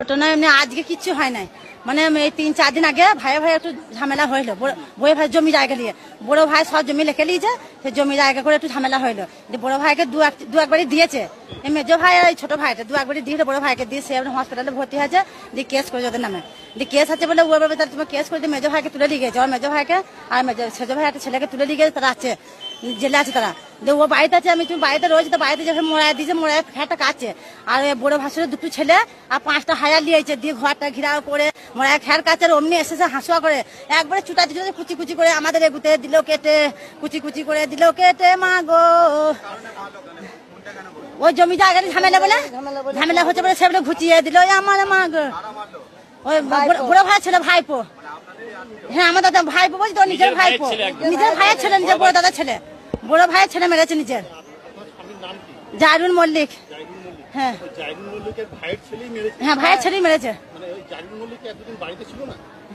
ঘটনা এমনি আজকে কিচ্ছু হয় নাই, মানে এই 3-4 দিন আগে ভাই ভাই একটু ঝামেলা হইলো, বড় ভাই জমি জায়গা নিয়ে। বড় ভাই সব জমি লিখে নিয়েছে, সে জমি জায়গা করে একটু ঝামেলা হইলো। বড় ভাইকে দু একবারই দিয়েছে, মেজো ভাই আর ছোট ভাইটা দু একবারই দিয়ে বড় ভাইকে দিয়ে সে হসপিটালে ভর্তি হয়েছে, দিয়ে কেস করে ওদের নামে। দিয়ে কেস আছে বলে ওর বাবা তুমি কেস করে দিয়ে মেজো ভাইকে তুলে নিয়ে গেছে। আর মেজো ভাইকে আর সেজো ভাই একটা ছেলেকে তুলে নিয়ে গেছে, তারা আছে জেলে আছে তারা। ও বাড়িতে আছে, আমি তুমি বাড়িতে রয়েছে, তো বাড়িতে যখন মোড়ায় দিয়েছে, মোড়ায় ফ্যাটটা কাটছে। আর বড় ভাসুরের 2টো ছেলে আর 5টা হায়ার নিয়েছে, দিয়ে ঘরটা ঘিরাও করে মোড়ায় খ্যার কাছে অমনি এসেছে হাসুয়া করে একবারে চুটা দিল, কুচি কুচি করে আমাদের এগুতে দিল কেটে, কুচি কুচি করে দিল কেটে। মা গো, ওই জমি জায়গায় ঝামেলা বলে ঝামেলা হচ্ছে বলে সেগুলো ঘুচিয়ে দিল আমার। মা গো, ওই বড় ভাই ছিল ভাইপো। হ্যাঁ, আমাদের ভাইপো বলছি তো, নিজের ভাইপো, নিজের ভাইয়ের ছেলে, নিজের বড় দাদার ছেলে, বড় ভাইয়ের ছেলে মেরেছে নিজের। জাহিরুল মল্লিক। হ্যাঁ হ্যাঁ, ভাইয়ের ছেলেই মেরেছে।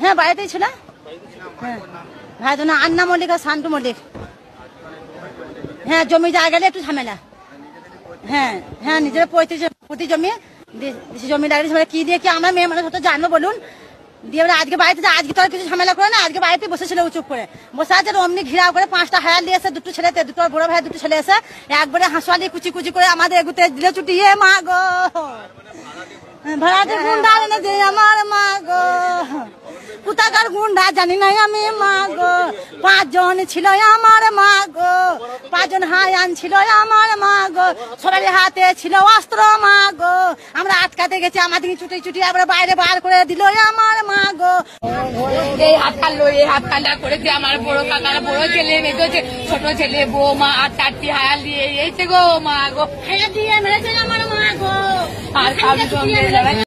হ্যাঁ, বাড়িতেই ছিল। হ্যাঁ, ভাই তো না, আন্না মল্লিক আর শান্তু মল্লিক। হ্যাঁ, জমি জায়গা নিয়ে একটু ঝামেলা। হ্যাঁ হ্যাঁ, নিজের প্রতি জমি জমি লাগিয়েছে, কি দিয়ে কি আমরা মেয়ে মানুষ হতো জানবো বলুন। দিয়ে আজকে বাড়িতে, আজকে তো আর কিছু ঝামেলা করে না, আজকে বাড়িতে বসেছিল চুপ করে বসে আছে। অমনি ঘিরাও করে 5টা হায়ার দিয়ে এসে, 2টো ছেলেতে, 2টো বড় ভাই 2টো ছেলে এসে একবারে হাসুয়া দিয়ে কুচি কুচি করে আমাদের এগুতে দিলে চুটিয়ে। মা গো, ভাড়াতে গুন্ডা এনেছে আমার। মা গো, কোথাকার গুন্ডা জানি নাই আমি। মা গো, 5 জন ছিল আমার। মা গো, 5 জন হায়ান ছিল আমার। মা গো, সবার হাতে ছিল অস্ত্র। মা গো, আমরা আটকাতে গেছি, আমাদের চুটি চুটি আবার বাইরে বার করে দিল আমার। মা গো, এই হাত কাটলো, এই হাত কাটা করেছে আমার বড় কাকার বড় ছেলে, মেজো ছোট ছেলে, বৌমা আর 4টি হায়াল দিয়ে এইছে গো। মা গো, হায়ার দিয়ে মেরেছে আমার। মা গো, আর কারোর সঙ্গে